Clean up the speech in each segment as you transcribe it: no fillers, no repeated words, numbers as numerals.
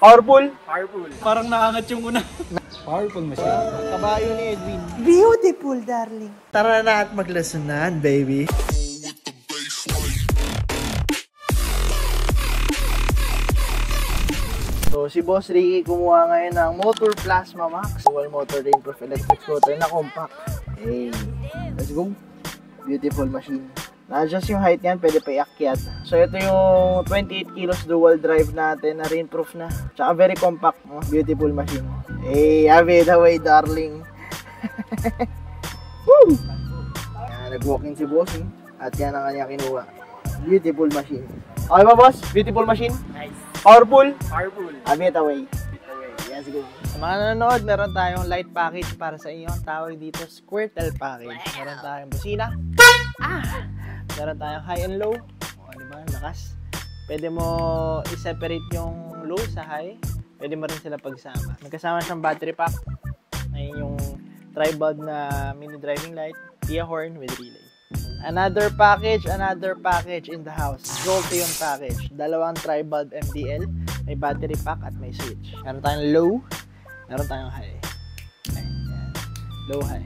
Powerful? Powerful. Parang nakangat yung una. Powerful machine. Kabayo ni Edwin. Beautiful, darling. Tara na at maglasunan, baby. So, si Boss Ricky kumuha ngayon ng Motor Plasma Max. Dual motor rainproof electric scooter na compact. Hey, let's go. Beautiful machine. Na-adjust yung height niyan, pwede pa iakyat. So, ito yung 28 kilos dual drive natin na rainproof na. Tsaka very compact. Beautiful machine. Hey, have it away, darling. Woo! Nag-walk-in si Boss. At yan ang kanya kinuha. Beautiful machine. Okay ba, Boss? Beautiful machine? Nice. Powerful? Powerful. Have it away. Let's go. Sa mga nanonood, meron tayong light package para sa inyo. Ang tawag dito, Squirtle package. Meron tayong busina. Meron tayong high and low. O, diba? Lakas. Pwede mo i-separate yung low sa high. Pwede mo rin sila pagsama. Magkasama siyang battery pack. Ayun yung tri-bulb na mini driving light. Tia horn with relay. Another package in the house. Jolteon package. Dalawang tri-bulb MDL. May battery pack at may switch. Meron tayong low. Meron tayong high. Ayan. Low, high.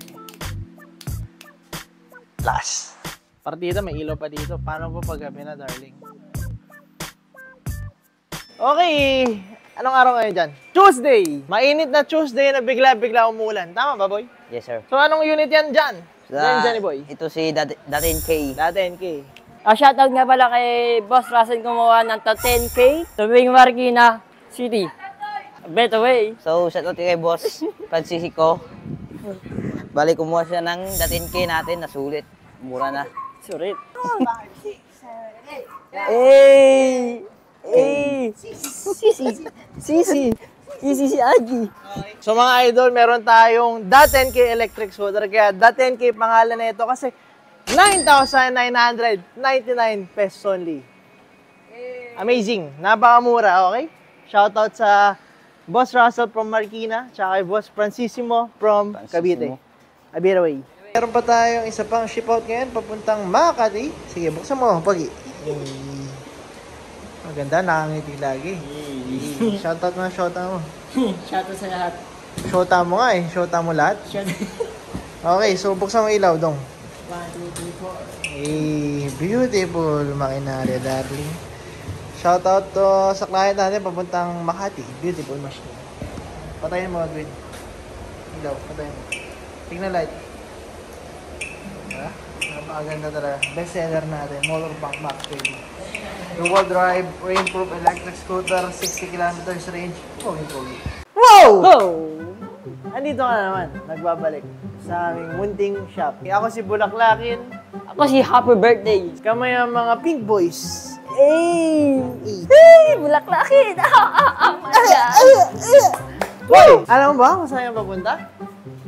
Plus. Partida, may ilaw pa dito. Paano po pag gabi na, darling? Okay. Anong araw ngayon dyan? Tuesday! Mainit na Tuesday na bigla-bigla umulan. Tama ba, boy? Yes, sir. So, anong unit yan dyan? Yan, Johnny boy. Ito si .10K. .10K. Shoutout nga pala kay Boss Russell gumawa ng 10K tuwing Marikina City. Better way. So, shoutout kay Boss Francisco. Bali, kumuha siya ng .10K natin na sulit. Mura na. Sulit. 5, 6, 7, 8. Hey! Hey! Sisi! Si Agi. So mga idol, meron tayong .10K electric scooter. Kaya .10K pangalan na ito kasi 9,999 pesos only. Amazing. Napakamura, okay? Shoutout sa Boss Russell from Marikina, tsaka kay Boss Francisimo from Cavite. Abiraway. Meron pa tayong isa pang ship out ngayon papuntang Makati. Sige, buksan mo, Pagi. Maganda, nakangiti lagi. Shoutout mo, shoutout mo. Shoutout sa lahat. Shoutout mo nga eh. Shoutout mo lahat. Okay, so buksan mo ilaw, dong. 1, 2, 3, 4. Hey, beautiful makinarya, darling. Shoutout to sa client natin papuntang Makati. Beautiful machine. Patayin mo, Edwin. Ilaw, patayin mo. Tingnan light. Napakaganda talaga. Best seller natin. Motor Punk Max, baby. Dual drive, rainproof electric scooter, 60 kilometers range. Pogi-pogi. Wow! Oh! Andito ka na naman. Nagbabalik sa aming munting shop. Ako si Bulaklakin. Ako si Happy Birthday. Kamay ang mga Pink Boys. Hey! Hey! Bulaklakin! Wow! Alam mo ba kung saan yung papunta?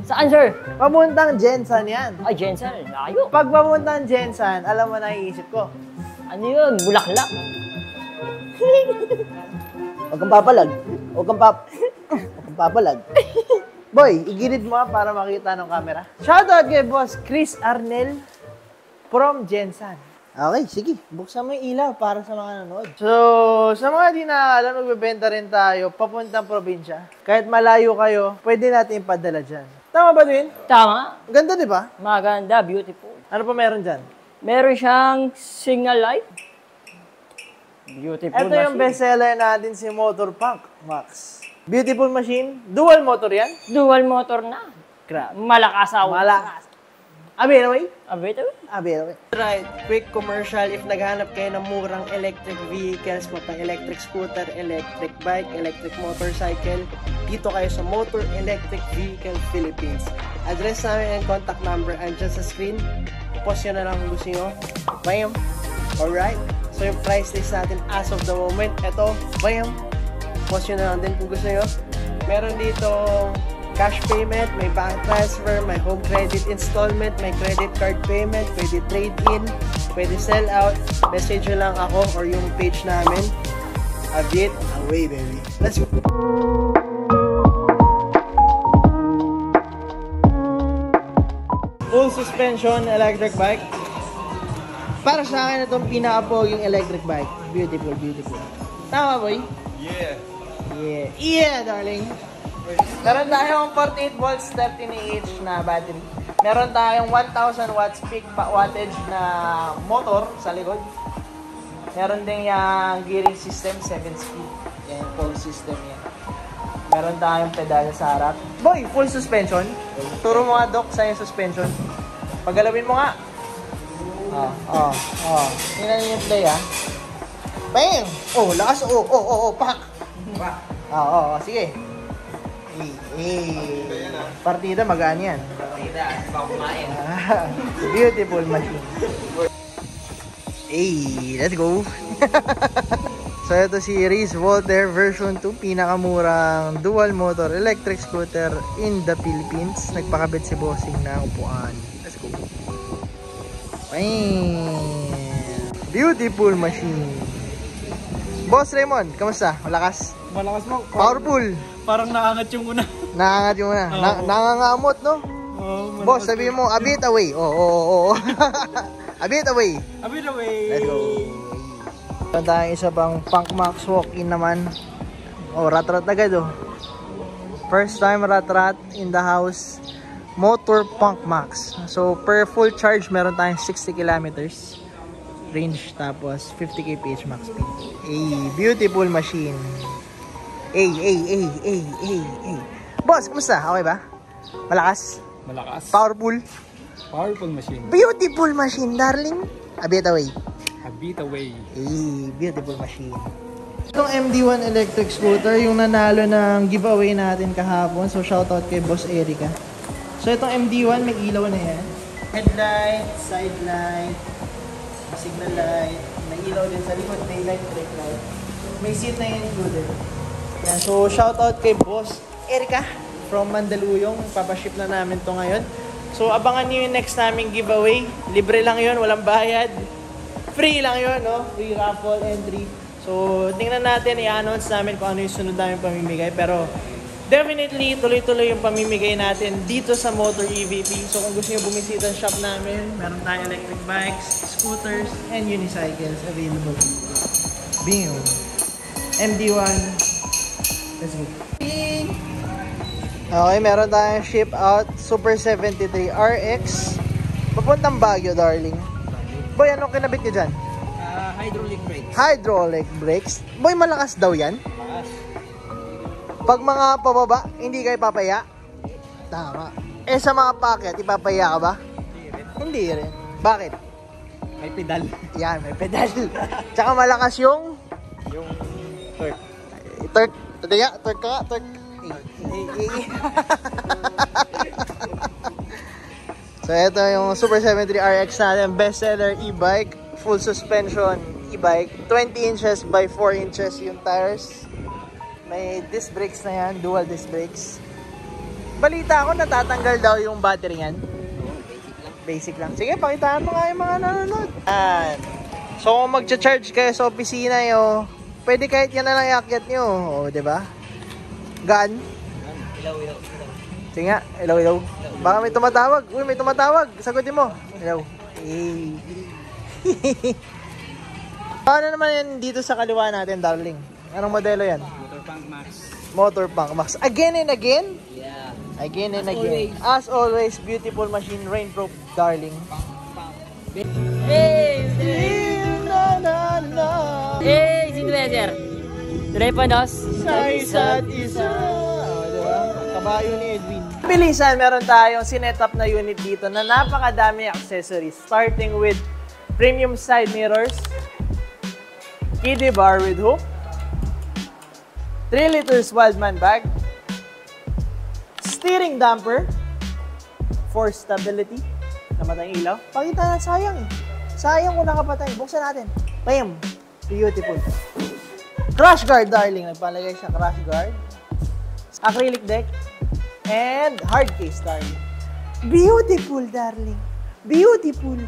Saan, sir? Papuntang Jensen yan. Ay, Jensen. Layo. Pag papuntang Jensen, alam mo na iisip ko. Ano yun? Bulaklak. Huwag kang papalag. Huwag kang papalag. Boy, igilid mo para makita ng camera. Shoutout kay Boss Chris Arnel from Jensen. Okay, sige. Buksan mo yung ilaw para sa mga nanonood. So, sa mga di nakakala, magbebenta rin tayo papuntang probinsya. Kahit malayo kayo, pwede natin ipadala dyan. Tama ba, Dwin? Tama. Ganda, di ba? Maganda. Beautiful. Ano pa meron dyan? Meron siyang signal light. Beautiful Ito machine. yung bestseller natin si Motor Punk Max. Beautiful machine. Dual motor yan. Dual motor na. Grabe. Malakas ako. Malakas. Abinaway? Better. Abinaway. Right. Quick commercial. If naghanap kayo ng murang electric vehicles, electric scooter, electric bike, electric motorcycle, dito kayo sa Motor Electric Vehicle Philippines. Address namin and contact number andyan sa screen. Post nyo na lang kung gusto nyo. Bam! Alright? So yung price list natin as of the moment, eto, bam! Post nyo na lang din kung gusto nyo. Meron dito cash payment, may bank transfer, may home credit installment, may credit card payment, pwede trade-in, pwede sell out. Message nyo lang ako or yung page namin. A bit away, baby. Let's go! Full suspension electric bike. Para sa akin itong pinaka-poging electric bike. Beautiful, beautiful. Tama, boy? Yeah. Yeah. Yeah, darling. Meron tayong 48 volts 13Ah na battery. Meron tayong 1000 watts peak wattage na motor sa likod. Meron din yung gearing system 7 speed. Yan, full system yan. Meron tayong pedal sa harap. Boy, full suspension. Turo mo nga, Doc, sa yung suspension. Paggalawin mo nga. Tingnan niyo yung play, ha. Bam! Oh, lakas. Pak! Sige. Partida, magaan yan. Partida, ba kumain? Beautiful machine. Let's go. So ito si Race Voltaire version 2, pinakamurang dual motor electric scooter in the Philippines. Nagpakabit si Bossing ng upuan. Let's go. Beautiful machine. Boss Raymond, kamusta? Malakas? Malakas mo. Powerful. Parang naangat yung una. Nakangat yung una. Nangangamot, no? Boss, sabihin mo, a bit away. A bit away. A bit away. Let's go. Meron tayong isa pang Punk Max walk-in naman. Rat-rat agad, First time rat-rat in the house. Motor Punk Max. So, per full charge, meron tayong 60 kilometers range, tapos 50 kph max speed. Beautiful machine. Boss, kumusta? Okay ba? Malakas? Malakas. Powerful? Powerful machine. Beautiful machine, darling. A bit away. A bit away. Beautiful machine. Itong MD1 electric scooter, yung nanalo ng giveaway natin kahapon. So, shoutout kay Boss Erica. So, itong MD1, may ilaw na yan. Headlight, side light, signal light, may ilaw din sa likod, daylight, brake light. May seat na yan included. Yan. So, shoutout kay Boss Erica from Mandaluyong. Papaship na namin to ngayon. So, abangan nyo yung next naming giveaway. Libre lang yun, walang bayad. Free lang yun, Free raffle entry. So, tingnan natin, i-announce namin kung ano yung sunod namin pamimigay. Pero, definitely, tuloy-tuloy yung pamimigay natin dito sa Motor EVP. So, kung gusto nyo bumisita sa shop namin, meron tayong electric bikes, scooters, and unicycles available. Bing! MD1. Let's go. Okay, meron tayong ship out Super 73 RX. Papuntang Baguio, darling. Boy, anong kinabit nyo dyan? Hydraulic brake. Hydraulic brakes. Boy, malakas daw yan? Malakas. Pag mga pababa, hindi kayo papaya? Tama. Sa mga packet, ipapaya ka ba? Hindi rin. Bakit? May pedal. Yan, may pedal. Tsaka malakas yung Torque. torque. Tadaya, torque ka nga, torque. So, ito yung Super 73 RX natin. Bestseller e-bike. Full suspension e-bike. 20 inches by 4 inches yung tires. May disc brakes na yan. Dual disc brakes. Balita ko, natatanggal daw yung battery yan. Basic lang. Sige, pakitaan mo nga yung mga nanonood. Yan. So, kung mag-charge kayo sa opisina nyo, pwede kahit yan na lang iakyat nyo. O, diba? Gaan? Ilaw. Sige nga, ilaw. Baka may tumatawag. Uy, may tumatawag. Sagutin mo. Ilaw. Paano naman yan dito sa kaliwa natin, darling? Anong modelo yan? Motor Punk Max. Motor Punk Max. Again and again? Yeah. Again and again. As always, beautiful machine, rainproof, darling. Signature. Trepanos. Sa isa't isa. Diba? Kabayo ni Edwin. Bilisan, meron tayong sinet-up na unit dito na napakadami accessories. Starting with premium side mirrors, kiddie bar with hook, 3 liters Wildman bag, steering damper for stability. Namatay yung ilaw. Pakita na, sayang eh. Sayang kung nakapatay. Buksan natin. Bam! Beautiful. Crash guard, darling. Nagpalagay siya crash guard. Acrylic deck. And hard case, darling. Beautiful, darling. Beautiful.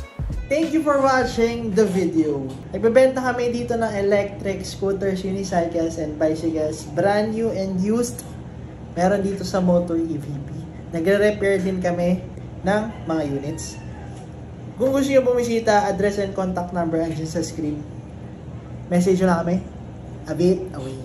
Thank you for watching the video. Nagbebenta kami dito ng electric scooters, unicycles, and bicycles. Brand new and used. Meron dito sa Motor EVP. Nagre-repair din kami ng mga units. Kung gusto nyo bumisita, address and contact number andyan sa screen. Message nyo na kami. A bit away.